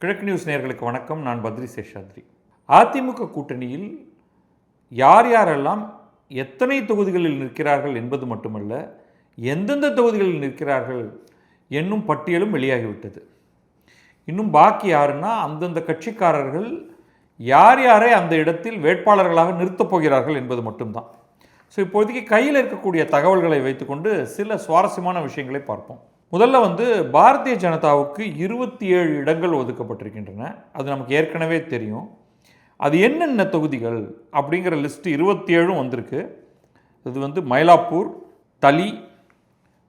கிழக்கு நியூஸ் நேயர்களுக்கு வணக்கம். நான் பத்ரி சேஷாத்ரி. அதிமுக கூட்டணியில் யார் யாரெல்லாம் எத்தனை தொகுதிகளில் நிற்கிறார்கள் என்பது மட்டுமல்ல, எந்தெந்த தொகுதிகளில் நிற்கிறார்கள் என்னும் பட்டியலும் வெளியாகிவிட்டது. இன்னும் பாக்கி யாருன்னா, அந்தந்த கட்சிக்காரர்கள் யார் யாரை அந்த இடத்தில் வேட்பாளர்களாக நிறுத்தப் போகிறார்கள் என்பது மட்டும்தான். ஸோ இப்போதைக்கு கையில் இருக்கக்கூடிய தகவல்களை வைத்துக்கொண்டு சில சுவாரஸ்யமான விஷயங்களை பார்ப்போம். முதல்ல பாரதிய ஜனதாவுக்கு 27 இடங்கள் ஒதுக்கப்பட்டிருக்கின்றன. அது நமக்கு ஏற்கனவே தெரியும். அது என்னென்ன தொகுதிகள் அப்படிங்கிற லிஸ்ட்டு 27 வந்திருக்கு. இது மயிலாப்பூர், தளி,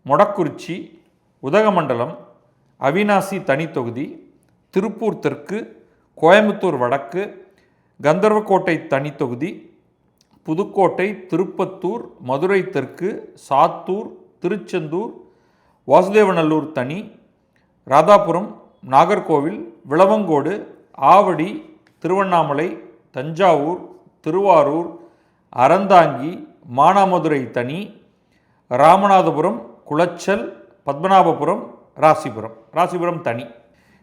மொடக்குறிச்சி, உதகமண்டலம், அவினாசி தனி தொகுதி, திருப்பூர் தெற்கு, கோயம்புத்தூர் வடக்கு, கந்தர்வக்கோட்டை தனி தொகுதி, புதுக்கோட்டை, திருப்பத்தூர், மதுரை தெற்கு, சாத்தூர், திருச்செந்தூர், வாசுதேவநல்லூர் தனி, ராதாபுரம், நாகர்கோவில், விளவங்கோடு, ஆவடி, திருவண்ணாமலை, தஞ்சாவூர், திருவாரூர், அறந்தாங்கி, மானாமதுரை தனி, ராமநாதபுரம், குளச்சல், பத்மநாபபுரம், ராசிபுரம் தனி.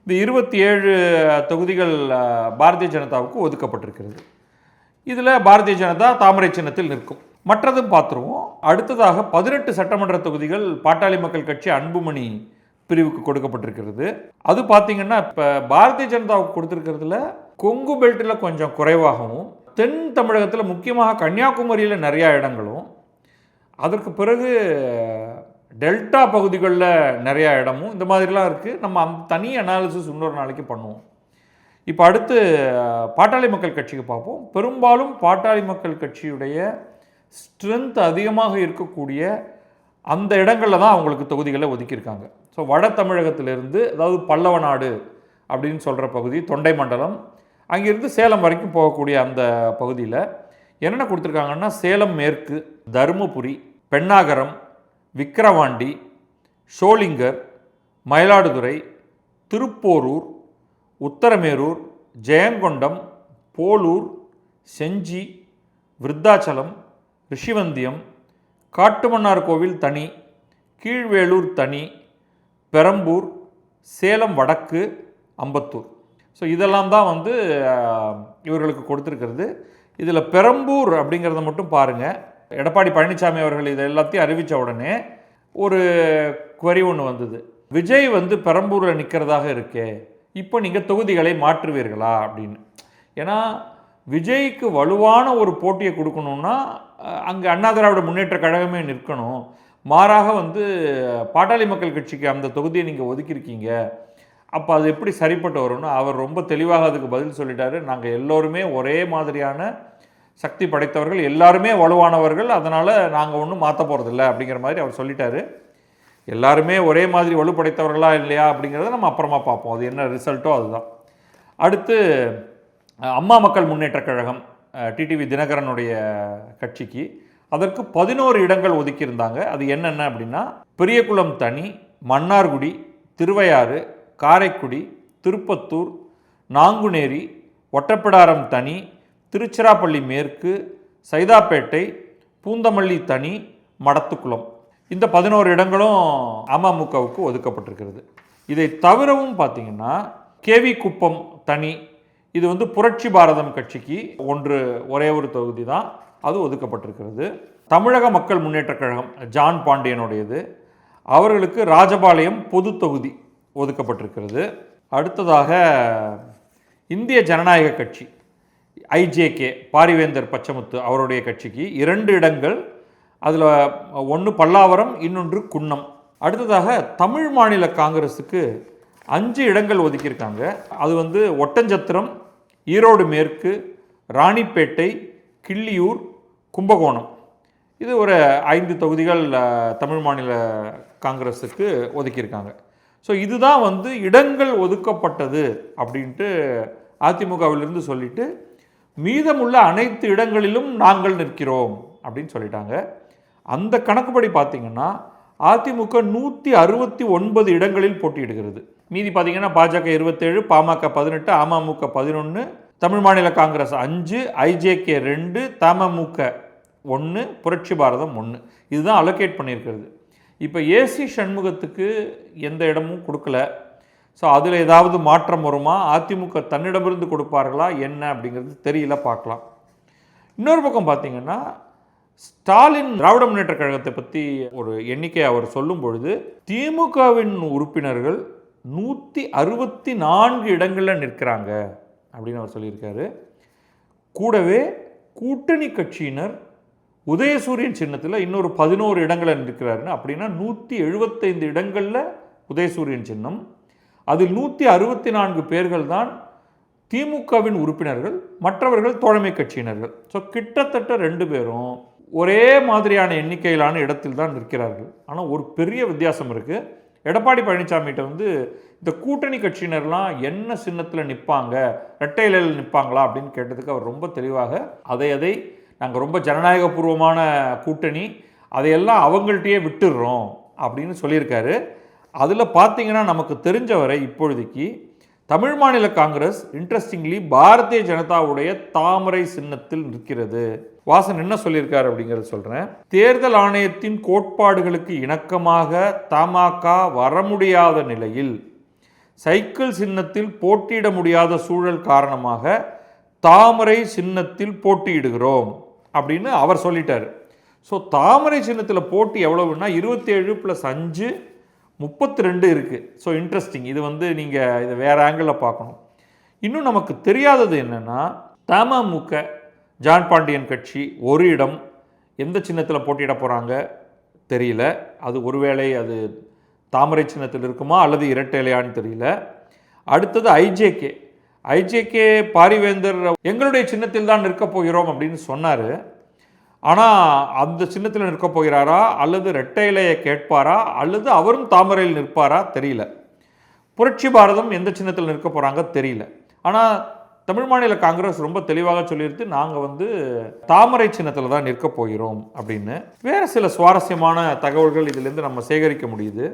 இந்த 27 தொகுதிகள் பாரதிய ஜனதாவுக்கு ஒதுக்கப்பட்டிருக்கிறது. இதில் பாரதிய ஜனதா தாமரை சின்னத்தில் நிற்கும். மற்றதும் பார்த்துருவோம். அடுத்ததாக 18 சட்டமன்ற தொகுதிகள் பாட்டாளி மக்கள் கட்சி அன்புமணி பிரிவுக்கு கொடுக்கப்பட்டிருக்கிறது. அது பார்த்தீங்கன்னா, இப்போ பாரதிய ஜனதாவுக்கு கொடுத்துருக்கிறதுல கொங்கு பெல்ட்டில் கொஞ்சம் குறைவாகவும், தென் தமிழகத்தில் முக்கியமாக கன்னியாகுமரியில் நிறையா இடங்களும், அதற்கு பிறகு டெல்டா பகுதிகளில் நிறையா இடமும் இந்த மாதிரிலாம் இருக்குது. நம்ம அந்த தனி அனாலிசிஸ் இன்னொரு நாளைக்கு பண்ணுவோம். இப்போ அடுத்து பாட்டாளி மக்கள் கட்சிக்கு பார்ப்போம். பெரும்பாலும் பாட்டாளி மக்கள் கட்சியுடைய ஸ்ட்ரென்த் அதிகமாக இருக்கக்கூடிய அந்த இடங்களில் தான் அவங்களுக்கு தொகுதிகளை ஒதுக்கியிருக்காங்க. ஸோ வட தமிழகத்திலிருந்து, அதாவது பல்லவ நாடு அப்படின்னு சொல்கிற பகுதி, தொண்டை மண்டலம், அங்கிருந்து சேலம் வரைக்கும் போகக்கூடிய அந்த பகுதியில் என்னென்ன கொடுத்துருக்காங்கன்னா, சேலம் மேற்கு, தருமபுரி, பெண்ணாகரம், விக்கிரவாண்டி, ஷோலிங்கர், மயிலாடுதுறை, திருப்போரூர், உத்தரமேரூர், ஜெயங்கொண்டம், போலூர், செஞ்சி, விருத்தாச்சலம், ரிஷிவந்தியம், காட்டுமன்னார் கோவில் தனி, கீழ்வேளூர் தனி, பெரம்பூர், சேலம் வடக்கு, அம்பத்தூர். ஸோ இதெல்லாம் தான் இவர்களுக்கு கொடுத்துருக்கிறது. இதில் பெரம்பூர் அப்படிங்கிறத மட்டும் பாருங்கள். எடப்பாடி பழனிசாமி அவர்கள் இதை எல்லாத்தையும் அறிவித்த உடனே ஒரு குவரி ஒன்று வந்தது. விஜய் பெரம்பூரில் நிற்கிறதாக இருக்கே, இப்போ நீங்கள் தொகுதிகளை மாற்றுவீர்களா அப்படின்னு. ஏன்னா விஜய்க்கு வலுவான ஒரு போட்டியை கொடுக்கணுன்னா அங்கே அண்ணா திராவிட முன்னேற்ற கழகமே நிற்கணும். மாறாக பாட்டாளி மக்கள் கட்சிக்கு அந்த தொகுதியை நீங்கள் ஒதுக்கியிருக்கீங்க, அப்போ அது எப்படி சரிப்பட்டு வரும்னு அவர் ரொம்ப தெளிவாக அதுக்கு பதில் சொல்லிட்டாரு. நாங்கள் எல்லோருமே ஒரே மாதிரியான சக்தி படைத்தவர்கள், எல்லாருமே வலுவானவர்கள், அதனால் நாங்கள் ஒன்றும் மாற்ற போகிறதில்ல அப்படிங்கிற மாதிரி அவர் சொல்லிட்டாரு. எல்லாருமே ஒரே மாதிரி வலுப்படைத்தவர்களா இல்லையா அப்படிங்கிறத நம்ம அப்புறமா பார்ப்போம். அது என்ன ரிசல்ட்டோ அதுதான். அடுத்து அம்மா மக்கள் முன்னேற்ற கழகம், டிடிவி தினகரனுடைய கட்சிக்கு அதற்கு 11 இடங்கள் ஒதுக்கியிருந்தாங்க. அது என்னென்ன அப்படின்னா, பெரியகுளம் தனி, மன்னார்குடி, திருவையாறு, காரைக்குடி, திருப்பத்தூர், நாங்குநேரி, ஒட்டப்பிடாரம் தனி, திருச்சிராப்பள்ளி மேற்கு, சைதாப்பேட்டை, பூந்தமல்லி தனி, மடத்துக்குளம். இந்த 11 இடங்களும் அமமுகவுக்கு ஒதுக்கப்பட்டிருக்கிறது. இதை தவிரவும் பார்த்தீங்கன்னா, கேவி குப்பம் தனி, இது புரட்சி பாரதம் கட்சிக்கு ஒரே ஒரு தொகுதி தான், அது ஒதுக்கப்பட்டிருக்கிறது. தமிழக மக்கள் முன்னேற்ற கழகம் ஜான் பாண்டியனுடையது, அவர்களுக்கு ராஜபாளையம் பொது தொகுதி ஒதுக்கப்பட்டிருக்கிறது. அடுத்ததாக இந்திய ஜனநாயக கட்சி ஐஜேகே பாரிவேந்தர் பச்சமுத்து அவருடைய கட்சிக்கு 2 இடங்கள், அதில் ஒன்று பல்லாவரம், இன்னொன்று குன்னம். அடுத்ததாக தமிழ் மாநில காங்கிரஸுக்கு 5 இடங்கள் ஒதுக்கியிருக்காங்க. அது ஒட்டஞ்சத்திரம், ஈரோடு மேற்கு, ராணிப்பேட்டை, கிள்ளியூர், கும்பகோணம். இது ஒரு 5 தொகுதிகள் தமிழ் மாநில காங்கிரஸுக்கு ஒதுக்கியிருக்காங்க. ஸோ இதுதான் இடங்கள் ஒதுக்கப்பட்டது அப்படின்ட்டு அதிமுகவிலிருந்து சொல்லிட்டு, மீதமுள்ள அனைத்து இடங்களிலும் நாங்கள் நிற்கிறோம் அப்படின்னு சொல்லிட்டாங்க. அந்த கணக்குப்படி பார்த்தீங்கன்னா அதிமுக 169 இடங்களில் போட்டியிடுகிறது. மீதி பார்த்தீங்கன்னா பாஜக 27, பாமக 18, அமமுக 11, தமிழ் மாநில காங்கிரஸ் 5, ஐஜேகே 2, தமமுக 1, புரட்சி பாரதம் 1. இதுதான் அலோகேட் பண்ணியிருக்கிறது. இப்போ ஏசி சண்முகத்துக்கு எந்த இடமும் கொடுக்கல. ஸோ அதில் ஏதாவது மாற்றம் வருமா, அதிமுக தன்னிடமிருந்து கொடுப்பார்களா என்ன அப்படிங்கிறது தெரியல, பார்க்கலாம். இன்னொரு பக்கம் பார்த்தீங்கன்னா, ஸ்டாலின் திராவிட முன்னேற்ற கழகத்தை பற்றி ஒரு எண்ணிக்கை அவர் சொல்லும் பொழுது திமுகவின் உறுப்பினர்கள் 164 இடங்களில் நிற்கிறாங்க அப்படின்னு அவர் சொல்லியிருக்காரு. கூடவே கூட்டணி கட்சியினர் உதயசூரியன் சின்னத்தில் இன்னொரு 11 இடங்களில் நிற்கிறாருன்னு, அப்படின்னா 175 இடங்களில் உதயசூரியன் சின்னம். அதில் 164 பேர்கள் தான் திமுகவின் உறுப்பினர்கள், மற்றவர்கள் தோழமை கட்சியினர்கள். ஸோ கிட்டத்தட்ட 2 பேரும் ஒரே மாதிரியான எண்ணிக்கையிலான இடத்தில் தான் நிற்கிறார்கள். ஆனால் ஒரு பெரிய வித்தியாசம் இருக்குது. எடப்பாடி பழனிசாமிகிட்ட இந்த கூட்டணி கட்சியினர்லாம் என்ன சின்னத்தில் நிற்பாங்க, இரட்டை இலையில் நிற்பாங்களா அப்படின்னு கேட்டதுக்கு அவர் ரொம்ப தெளிவாக அதை நாங்கள் ரொம்ப ஜனநாயகபூர்வமான கூட்டணி, அதையெல்லாம் அவங்கள்ட்டையே விட்டுடுறோம் அப்படின்னு சொல்லியிருக்காரு. அதில் பார்த்தீங்கன்னா நமக்கு தெரிஞ்சவரை இப்பொழுதைக்கு தமிழ் மாநில காங்கிரஸ் இன்ட்ரெஸ்டிங்லி பாரதிய ஜனதாவுடைய தாமரை சின்னத்தில் நிற்கிறது. வாசன் என்ன சொல்லியிருக்காரு அப்படிங்கிறத சொல்கிறேன். தேர்தல் ஆணையத்தின் கோட்பாடுகளுக்கு இணக்கமாக தமாக வர முடியாத நிலையில் சைக்கிள் சின்னத்தில் போட்டியிட முடியாத சூழல் காரணமாக தாமரை சின்னத்தில் போட்டியிடுகிறோம் அப்படின்னு அவர் சொல்லிட்டார். ஸோ தாமரை சின்னத்தில் போட்டி எவ்வளவுன்னா 27 + 5 32 இருக்குது. So interesting. இது நீங்கள் இதை வேறு ஆங்கிளில் பார்க்கணும். இன்னும் நமக்கு தெரியாதது என்னென்னா, தமமுக ஜான் பாண்டியன் கட்சி ஒரு இடம் எந்த சின்னத்தில் போட்டியிட போகிறாங்க தெரியல. அது ஒருவேளை அது தாமரை சின்னத்தில் இருக்குமா அல்லது இரட்டை இலையான்னு தெரியல. அடுத்தது ஐஜேகே பாரிவேந்தர் எங்களுடைய சின்னத்தில் தான் நிற்கப் போகிறோம் அப்படின்னு சொன்னார். ஆனால் அந்த சின்னத்தில் நிற்கப் போகிறாரா அல்லது இரட்டை இலையை கேட்பாரா அல்லது அவரும் தாமரையில் நிற்பாரா தெரியல. புரட்சி பாரதம் எந்த சின்னத்தில் நிற்க போகிறாங்க தெரியல. ஆனால் தமிழ் மாநில காங்கிரஸ் ரொம்ப தெளிவாக சொல்லியிருக்கு, நாங்கள் தாமரை சின்னத்தில் தான் நிற்க போகிறோம் அப்படின்னு. வேறு சில சுவாரஸ்யமான தகவல்கள் இதிலேருந்து நம்ம சேகரிக்க முடியுது.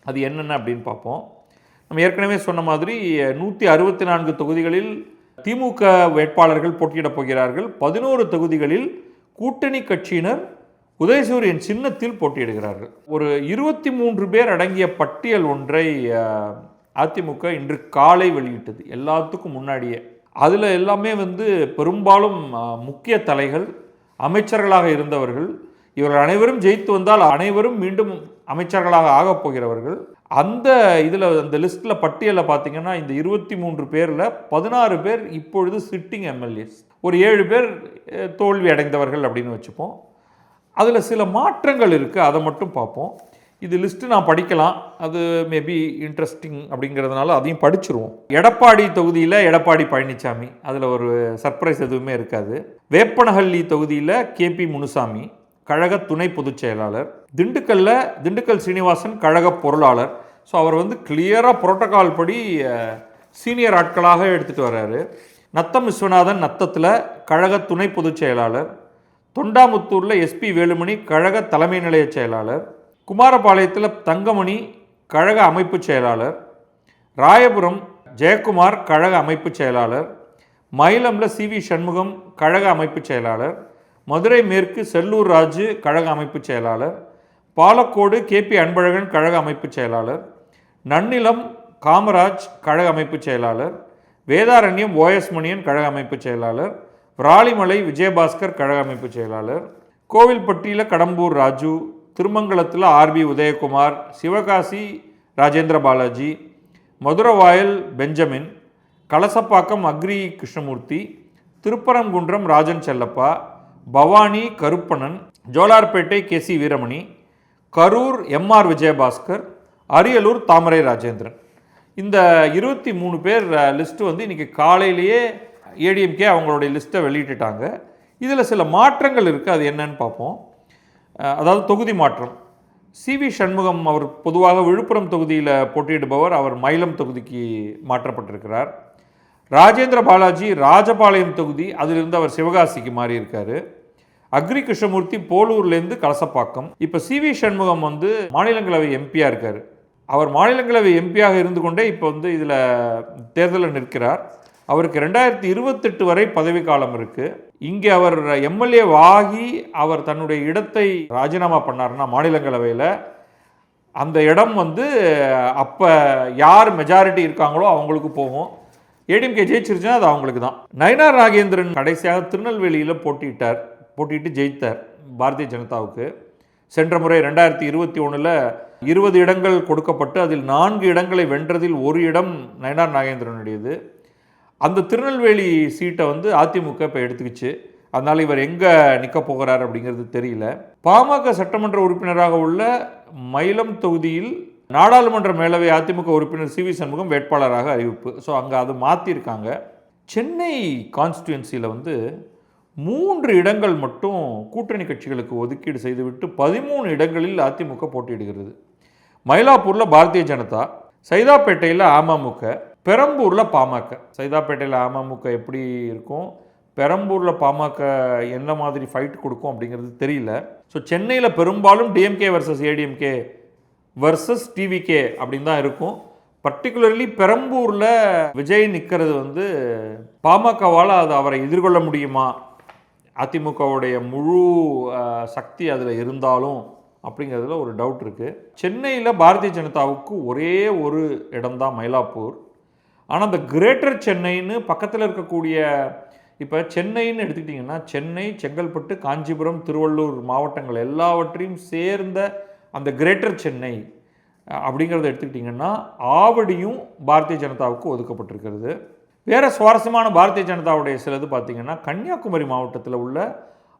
அது என்னென்ன அப்படின்னு பார்ப்போம். நம்ம ஏற்கனவே சொன்ன மாதிரி 164 தொகுதிகளில் திமுக வேட்பாளர்கள் போட்டியிடப் போகிறார்கள். 11 தொகுதிகளில் கூட்டணி கட்சியினர் உதயசூரியன் சின்னத்தில் போட்டியிடுகிறார்கள். ஒரு 23 பேர் அடங்கிய பட்டியல் ஒன்றை அதிமுக இன்று காலை வெளியிட்டது, எல்லாத்துக்கும் முன்னாடியே. அதில் எல்லாமே பெரும்பாலும் முக்கிய தலைகள், அமைச்சர்களாக இருந்தவர்கள். இவர்கள் அனைவரும் ஜெயித்து வந்தால் அனைவரும் மீண்டும் அமைச்சர்களாக ஆகப் போகிறவர்கள். அந்த லிஸ்ட்டில் பட்டியலில் பார்த்தீங்கன்னா இந்த 23 பேரில் 16 பேர் இப்பொழுது சிட்டிங் எம்எல்ஏஸ், ஒரு 7 பேர் தோல்வி அடைந்தவர்கள் அப்படின்னு வச்சுப்போம். அதில் சில மாற்றங்கள் இருக்குது, அதை மட்டும் பார்ப்போம். இது லிஸ்ட்டு நான் படிக்கலாம், அது மேபி இன்ட்ரெஸ்டிங் அப்படிங்கிறதுனால அதையும் படிச்சிருவோம். எடப்பாடி தொகுதியில் எடப்பாடி பழனிசாமி, அதில் ஒரு சர்ப்ரைஸ் எதுவுமே இருக்காது. வேப்பனஹள்ளி தொகுதியில் கேபி முனுசாமி கழக துணை பொதுச் செயலாளர். திண்டுக்கல் சீனிவாசன் கழக பொருளாளர். ஸோ அவர் கிளியராக புரோட்டோகால் படி சீனியர் ஆட்களாக எடுத்துகிட்டு வர்றாரு. நத்தம் விஸ்வநாதன் நத்தத்தில் கழக துணை பொதுச் செயலாளர். தொண்டாமுத்தூரில் எஸ்பி வேலுமணி கழக தலைமை நிலைய செயலாளர். குமாரபாளையத்தில் தங்கமணி கழக அமைப்பு செயலாளர். ராயபுரம் ஜெயக்குமார் கழக அமைப்பு செயலாளர். மயிலமில் சிவி சண்முகம் கழக அமைப்பு செயலாளர். மதுரை மேற்கு செல்லூர் ராஜு கழக அமைப்பு செயலாளர். பாலக்கோடு கேபி அன்பழகன் கழக அமைப்பு செயலாளர். நன்னிலம் காமராஜ் கழக அமைப்பு செயலாளர். வேதாரண்யம் ஓஎஸ் மணியன் கழக அமைப்பு செயலாளர். விராலிமலை விஜயபாஸ்கர் கழக அமைப்பு செயலாளர். கோவில்பட்டியில் கடம்பூர் ராஜு. திருமங்கலத்தில் R B Udhayakumar. Sivakasi Rajendra Balaji. Maduravoyal Benjamin. Kalasapakkam agri Krishnamurthy. Thiruparankundram Rajan Chellappa. Bhavani Karuppanan. Jolarpettai K C Veeramani. Karur M R Vijayabaskar. Ariyalur Thamarai Rajendran. இந்த 23 பேர் லிஸ்ட்டு இன்றைக்கி காலையிலேயே ஏடிஎம்கே அவங்களுடைய லிஸ்ட்டை வெளியிட்டுட்டாங்க. இதில் சில மாற்றங்கள் இருக்குது, அது என்னன்னு பார்ப்போம். அதாவது தொகுதி மாற்றம். சிவி சண்முகம் அவர் பொதுவாக விழுப்புரம் தொகுதியில் போட்டியிடுபவர், அவர் மயிலம் தொகுதிக்கு மாற்றப்பட்டிருக்கிறார். ராஜேந்திர பாலாஜி ராஜபாளையம் தொகுதி, அதிலிருந்து அவர் சிவகாசிக்கு மாறி இருக்காரு. அக்ரி கிருஷ்ணமூர்த்தி போலூர்லேருந்து கலசப்பாக்கம். இப்போ சிவி சண்முகம் மாநிலங்களவை எம்பியாக இருக்கார். அவர் மாநிலங்களவை எம்பியாக இருந்து கொண்டே இப்போ இதில் தேர்தலில் நிற்கிறார். அவருக்கு 2028 வரை பதவி காலம் இருக்குது. இங்கே அவர் எம்எல்ஏ ஆகி அவர் தன்னுடைய இடத்தை ராஜினாமா பண்ணார்னா மாநிலங்களவையில் அந்த இடம் வந்து அப்போ யார் மெஜாரிட்டி இருக்காங்களோ அவங்களுக்கு போகும். ஏடிஎம்கே ஜெயிச்சிருச்சுன்னா அது அவங்களுக்கு தான். நயினார் நாகேந்திரன் கடைசியாக திருநெல்வேலியில் போட்டிட்டு ஜெயித்தார் பாரதிய ஜனதாவுக்கு. சென்ற முறை 2021 20 இடங்கள் கொடுக்கப்பட்டு அதில் 4 இடங்களை வென்றதில் ஒரு இடம் நயினார் நாகேந்திரனுடையது. அந்த திருநெல்வேலி சீட்டை வந்து அதிமுக இப்போ எடுத்துக்கிச்சு. அதனால் இவர் எங்கே நிற்க போகிறார் அப்படிங்கிறது தெரியல. பாமக சட்டமன்ற உறுப்பினராக உள்ள மயிலம் தொகுதியில் நாடாளுமன்ற மேலவை அதிமுக உறுப்பினர் சி வி சண்முகம் வேட்பாளராக அறிவிப்பு. ஸோ அங்கே அது மாற்றிருக்காங்க. சென்னை கான்ஸ்டியூன்சியில் வந்து 3 இடங்கள் மட்டும் கூட்டணி கட்சிகளுக்கு ஒதுக்கீடு செய்துவிட்டு 13 இடங்களில் அதிமுக போட்டியிடுகிறது. மயிலாப்பூரில் பாரதிய ஜனதா, சைதாப்பேட்டையில் அமமுக, பெரம்பூரில் பாமக. சைதாப்பேட்டையில் அமமுக எப்படி இருக்கும், பெரம்பூரில் பாமக என்ன மாதிரி ஃபைட் கொடுக்கும் அப்படிங்கிறது தெரியல. ஸோ சென்னையில் பெரும்பாலும் DMK versus ADMK versus TVK அப்படின்னு தான் இருக்கும். பர்டிகுலர்லி பெரம்பூரில் விஜய் நிற்கிறது வந்து பாமகவால் அது அவரை எதிர்கொள்ள முடியுமா, அதிமுகவுடைய முழு சக்தி அதில் இருந்தாலும் அப்படிங்கிறதுல ஒரு டவுட் இருக்குது. சென்னையில் பாரதிய ஜனதாவுக்கு ஒரே ஒரு இடம்தான் மயிலாப்பூர். ஆனால் அந்த கிரேட்டர் சென்னைன்னு பக்கத்தில் இருக்கக்கூடிய, இப்போ சென்னைன்னு எடுத்துக்கிட்டிங்கன்னா சென்னை, செங்கல்பட்டு, காஞ்சிபுரம், திருவள்ளூர் மாவட்டங்கள் எல்லாவற்றையும் சேர்ந்த அந்த கிரேட்டர் சென்னை அப்படிங்கிறத எடுத்துக்கிட்டிங்கன்னா ஆவடியும் பாரதிய ஜனதாவுக்கு ஒதுக்கப்பட்டிருக்கிறது. வேறு சுவாரஸ்யமான பாரதிய ஜனதாவுடைய சிலது பார்த்திங்கன்னா கன்னியாகுமரி மாவட்டத்தில் உள்ள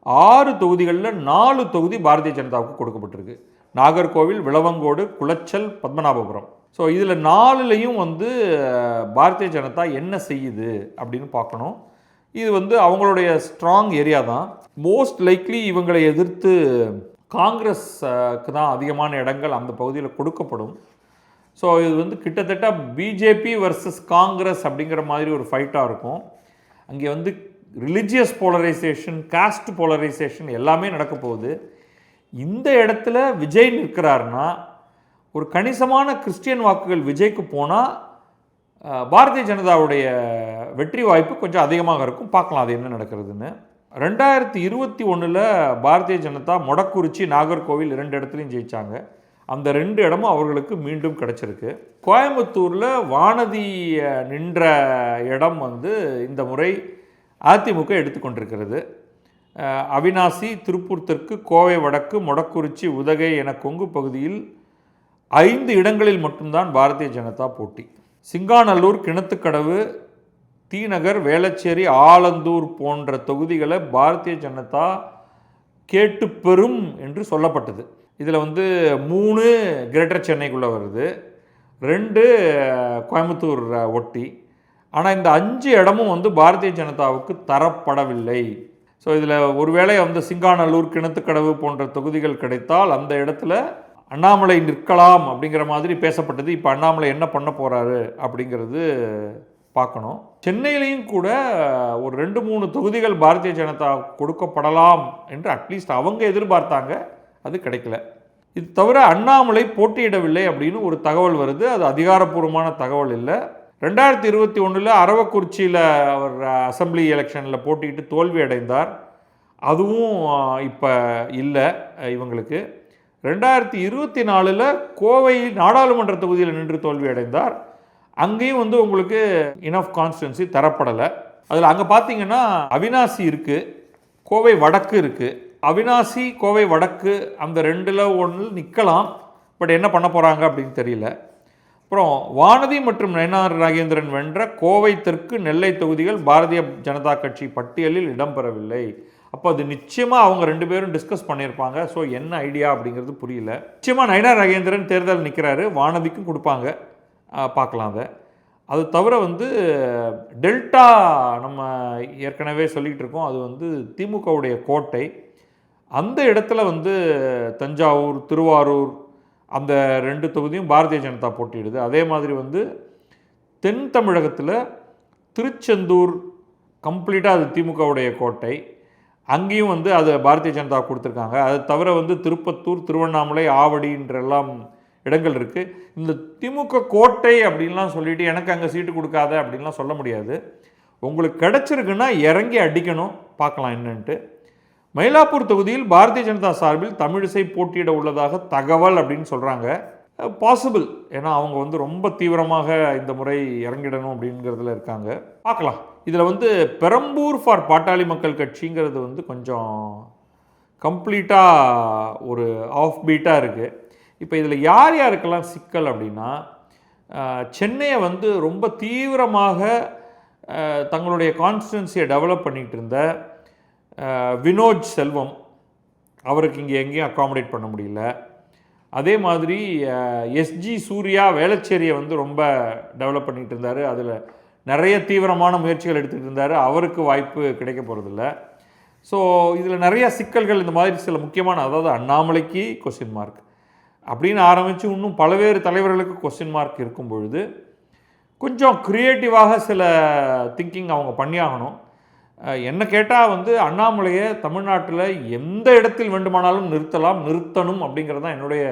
6 தொகுதிகளில் 4 தொகுதி பாரதிய ஜனதாவுக்கு கொடுக்கப்பட்டிருக்கு. நாகர்கோவில், விளவங்கோடு, குளச்சல், பத்மநாபபுரம். ஸோ இதில் 4லையும் வந்து பாரதிய ஜனதா என்ன செய்யுது அப்படின்னு பார்க்கணும். இது வந்து அவங்களுடைய ஸ்ட்ராங் ஏரியா தான். மோஸ்ட் லைக்லி இவங்களை எதிர்த்து காங்கிரஸுக்கு தான் அதிகமான இடங்கள் அந்த பகுதியில் கொடுக்கப்படும். ஸோ இது வந்து கிட்டத்தட்ட பிஜேபி வர்சஸ் காங்கிரஸ் அப்படிங்கிற மாதிரி ஒரு ஃபைட்டாக இருக்கும். அங்கே வந்து ரிலிஜியஸ் போலரைசேஷன், காஸ்ட் போலரைசேஷன் எல்லாமே நடக்க போகுது. இந்த இடத்துல விஜய் நிற்கிறாருன்னா ஒரு கணிசமான கிறிஸ்டியன் வாக்குகள் விஜய்க்கு போனால் பாரதிய ஜனதாவுடைய வெற்றி வாய்ப்பு கொஞ்சம் அதிகமாக இருக்கும். பார்க்கலாம் அது என்ன நடக்கிறதுன்னு. 2021 பாரதிய ஜனதா மொடக்குறிச்சி, நாகர்கோவில் 2 இடத்துலையும் ஜெயித்தாங்க. அந்த 2 இடமும் அவர்களுக்கு மீண்டும் கிடச்சிருக்கு. கோயம்புத்தூரில் வானதி நின்ற இடம் வந்து இந்த முறை அதிமுக எடுத்துக்கொண்டிருக்கிறது. அவினாசி, திருப்பூர் தெற்கு, கோவை வடக்கு, மொடக்குறிச்சி, உதகை என கொங்கு பகுதியில் 5 இடங்களில் மட்டும்தான் பாரதிய ஜனதா போட்டி. சிங்காநல்லூர், கிணத்துக்கடவு, தீநகர், வேளச்சேரி, ஆலந்தூர் போன்ற தொகுதிகளை பாரதிய ஜனதா கேட்டு பெறும் என்று சொல்லப்பட்டது. இதில் வந்து 3 கிரேட்டர் சென்னைக்குள்ளே வருது, 2 கோயம்புத்தூர் ஒட்டி. ஆனால் இந்த 5 இடமும் வந்து பாரதிய ஜனதாவுக்கு தரப்படவில்லை. ஸோ இதில் ஒருவேளை வந்து சிங்காநல்லூர், கிணத்துக்கடவு போன்ற தொகுதிகள் கிடைத்தால் அந்த இடத்துல அண்ணாமலை நிற்கலாம் அப்படிங்கிற மாதிரி பேசப்பட்டது. இப்போ அண்ணாமலை என்ன பண்ண போகிறாரு அப்படிங்கிறது பார்க்கணும். சென்னையிலையும் கூட ஒரு 2-3 தொகுதிகள் பாரதிய ஜனதா கொடுக்கப்படலாம் என்று அட்லீஸ்ட் அவங்க எதிர்பார்த்தாங்க. அது கிடைக்கல. இது தவிர அண்ணாமலை போட்டியிடவில்லை அப்படின்னு ஒரு தகவல் வருது. அது அதிகாரப்பூர்வமான தகவல் இல்லை. 2021 அரவக்குறிச்சியில் அவர் அசம்பிளி எலெக்ஷனில் போட்டிட்டு தோல்வி அடைந்தார். அதுவும் இப்போ இல்லை இவங்களுக்கு. 2024 கோவை நாடாளுமன்ற தொகுதியில் நின்று தோல்வி அடைந்தார். அங்கேயும் வந்து உங்களுக்கு இனஃப் கான்ஸ்டிடுவன்சி தரப்படலை. அதில் அங்கே பார்த்தீங்கன்னா அவினாசி இருக்குது, கோவை வடக்கு இருக்குது. அவினாசி, கோவை வடக்கு அந்த 2ல் 1 நிற்கலாம். பட் என்ன பண்ண போகிறாங்க அப்படின்னு தெரியல. அப்புறம் வானதி மற்றும் நயினார் நாகேந்திரன் வென்ற கோவை தெற்கு, நெல்லை தொகுதிகள் பாரதிய ஜனதா கட்சி பட்டியலில் இடம்பெறவில்லை. அப்போ அது நிச்சயமாக அவங்க 2 பேரும் டிஸ்கஸ் பண்ணியிருப்பாங்க. ஸோ என்ன ஐடியா அப்படிங்கிறது புரியல. நிச்சயமாக நயினார் நாகேந்திரன் தேர்தல் நிற்கிறாரு, வானதிக்கும் கொடுப்பாங்க, பார்க்கலாம். அது தவிர வந்து டெல்டா நம்ம ஏற்கனவே சொல்லிகிட்டு இருக்கோம், அது வந்து திமுகவுடைய கோட்டை. அந்த இடத்துல வந்து தஞ்சாவூர், திருவாரூர் அந்த 2 தொகுதியும் பாரதிய ஜனதா போட்டியிடுது. அதே மாதிரி வந்து தென் தமிழகத்தில் திருச்செந்தூர் கம்ப்ளீட்டாக அது திமுகவுடைய கோட்டை. அங்கேயும் வந்து அது பாரதிய ஜனதா கொடுத்துருக்காங்க. அது தவிர வந்து திருப்பத்தூர், திருவண்ணாமலை, ஆவடின்றெல்லாம் இடங்கள் இருக்குது. இந்த திமுக கோட்டை அப்படின்லாம் சொல்லிவிட்டு எனக்கு அங்கே சீட்டு கொடுக்காத அப்படின்லாம் சொல்ல முடியாது. உங்களுக்கு கிடச்சிருக்குன்னா இறங்கி அடிக்கணும், பார்க்கலாம் என்னன்ட்டு. மயிலாப்பூர் தொகுதியில் பாரதிய ஜனதா சார்பில் தமிழிசை போட்டியிட உள்ளதாக தகவல் அப்படின்னு சொல்கிறாங்க. பாசிபிள். ஏன்னா அவங்க வந்து ரொம்ப தீவிரமாக இந்த முறை இறங்கிடணும் அப்படிங்கிறதுல இருக்காங்க. பார்க்கலாம். இதில் வந்து பெரம்பூர் ஃபார் பாட்டாளி மக்கள் கட்சிங்கிறது வந்து கொஞ்சம் கம்ப்ளீட்டாக ஒரு ஆஃப் பீட்டாக இருக்குது. இப்போ இதில் யார் யாருக்கெல்லாம் சிக்கல் அப்படின்னா, சென்னையை வந்து ரொம்ப தீவிரமாக தங்களுடைய கான்ஸ்டிடுவன்சியை டெவலப் பண்ணிகிட்டு இருந்த வினோத் செல்வம், அவருக்கு இங்கே எங்கேயும் அக்காமடேட் பண்ண முடியல. அதே மாதிரி எஸ்ஜி சூர்யா வேளச்சேரியை வந்து ரொம்ப டெவலப் பண்ணிகிட்டு இருந்தார். அதில் நிறைய தீவிரமான முயற்சிகள் எடுத்துகிட்டு இருந்தார். அவருக்கு வாய்ப்பு கிடைக்க போகிறதில்ல. ஸோ இதில் நிறையா சிக்கல்கள், இந்த மாதிரி சில முக்கியமான, அதாவது அண்ணாமலைக்கு கொஸ்டின் மார்க் அப்படின்னு ஆரம்பித்து இன்னும் பல்வேறு தலைவர்களுக்கு கொஸ்டின் மார்க் இருக்கும் பொழுது கொஞ்சம் க்ரியேட்டிவாக சில திங்கிங் அவங்க பண்ணியாகணும். என்ன கேட்டால் வந்து அண்ணாமலையை தமிழ்நாட்டில் எந்த இடத்தில் வேண்டுமானாலும் நிறுத்தணும் அப்படிங்கிறது தான் என்னுடைய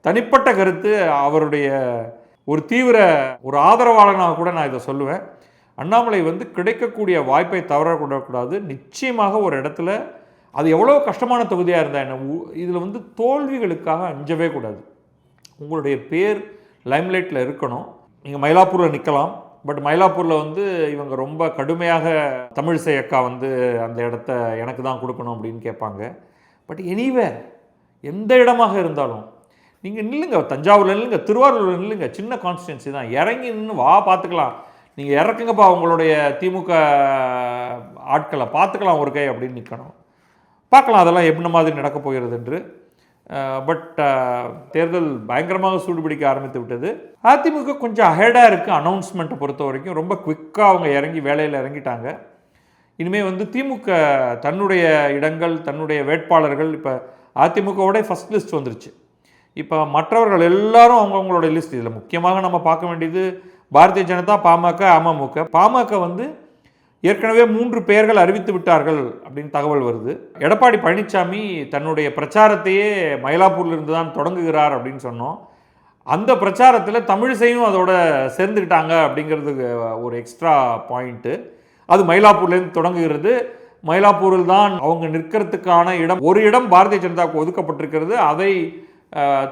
தனிப்பட்ட கருத்து. அவருடைய ஒரு தீவிர ஒரு ஆதரவாளனாக கூட நான் இதை சொல்லுவேன். அண்ணாமலை வந்து கிடைக்கக்கூடிய வாய்ப்பை தவறக்கூடாது. நிச்சயமாக ஒரு இடத்துல அது எவ்வளோ கஷ்டமான தொகுதியாக இருந்தால் என்ன, இதில் வந்து தோல்விகளுக்காக அஞ்சவே கூடாது. உங்களுடைய பேர் லைம்லைட்டில் இருக்கணும். நீங்கள் மயிலாப்பூரில் நிற்கலாம், பட் மயிலாப்பூரில் வந்து இவங்க ரொம்ப கடுமையாக தமிழிசை அக்கா வந்து அந்த இடத்த எனக்கு தான் கொடுக்கணும் அப்படின்னு கேட்பாங்க. பட் எனிவே எந்த இடமாக இருந்தாலும் நீங்கள் நில்லுங்க, தஞ்சாவூரில் நில்லுங்க, திருவாரூரில் நில்லுங்க, சின்ன கான்ஸ்டிடுவன்சி தான், இறங்கி நின்று வா பார்த்துக்கலாம், நீங்கள் இறக்குங்கப்பா உங்களுடைய திமுக ஆட்களை பார்த்துக்கலாம் ஒரு கை அப்படின்னு நிற்கணும். பார்க்கலாம் அதெல்லாம் என்ன மாதிரி நடக்க போகிறது என்று. பட் தேர்தல் பயங்கரமாக சூடுபிடிக்க ஆரம்பித்து விட்டது. அதிமுக கொஞ்சம் அஹெடாக இருக்குது. அனௌன்ஸ்மெண்ட்டை பொறுத்த வரைக்கும் ரொம்ப குவிக்காக அவங்க இறங்கி வேலையில் இறங்கிட்டாங்க. இனிமேல் வந்து திமுக தன்னுடைய இடங்கள், தன்னுடைய வேட்பாளர்கள், இப்போ அதிமுகவோட ஃபஸ்ட் லிஸ்ட் வந்துருச்சு. இப்போ மற்றவர்கள் எல்லாரும் அவங்கவுங்களோட லிஸ்ட். இதில் முக்கியமாக நம்ம பார்க்க வேண்டியது பாரதிய ஜனதா, பாமக, அமமுக. பாமக வந்து ஏற்கனவே 3 பெயர்கள் அறிவித்து விட்டார்கள் அப்படின்னு தகவல் வருது. எடப்பாடி பழனிசாமி தன்னுடைய பிரச்சாரத்தையே மயிலாப்பூர்லேருந்து தான் தொடங்குகிறார் அப்படின்னு சொன்னோம். அந்த பிரச்சாரத்தில் தமிழிசையும் அதோட சேர்ந்துக்கிட்டாங்க அப்படிங்கிறது ஒரு எக்ஸ்ட்ரா பாயிண்ட்டு. அது மயிலாப்பூர்லேருந்து தொடங்குகிறது. மயிலாப்பூரில் தான் அவங்க நிற்கிறதுக்கான இடம், ஒரு இடம் பாரதிய ஜனதாவுக்கு ஒதுக்கப்பட்டிருக்கிறது. அதை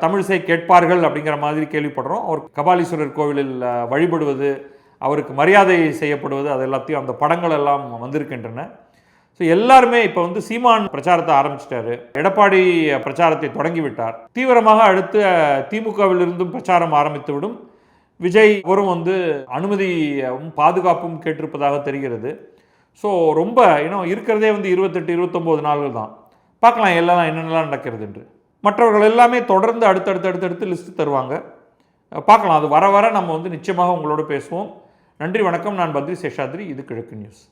தமிழிசை கேட்பார்கள் அப்படிங்கிற மாதிரி கேள்விப்படுறோம். அவர் கபாலீஸ்வரர் கோவிலில் வழிபடுவது, அவருக்கு மரியாதை செய்யப்படுவது, அது எல்லாத்தையும் அந்த படங்கள் எல்லாம் வந்திருக்கின்றன. ஸோ எல்லாருமே இப்போ வந்து சீமான் பிரச்சாரத்தை ஆரம்பிச்சிட்டாரு, எடப்பாடி பிரச்சாரத்தை தொடங்கிவிட்டார். தீவிரமாக அடுத்து திமுகவிலிருந்தும் பிரச்சாரம் ஆரம்பித்துவிடும். விஜய் அவரும் வந்து அனுமதியும் பாதுகாப்பும் கேட்டிருப்பதாக தெரிகிறது. ஸோ ரொம்ப இன்னும் இருக்கிறதே வந்து 28-29 நாள்கள் தான். பார்க்கலாம் எல்லாம் என்னென்னலாம் நடக்கிறது என்று. மற்றவர்கள் எல்லாமே தொடர்ந்து அடுத்தடுத்து லிஸ்ட்டு தருவாங்க. பார்க்கலாம். அது வர வர நம்ம வந்து நிச்சயமாக உங்களோட பேசுவோம். நன்றி, வணக்கம். நான் பத்ரி சேஷாத்ரி. இது கிழக்கு நியூஸ்.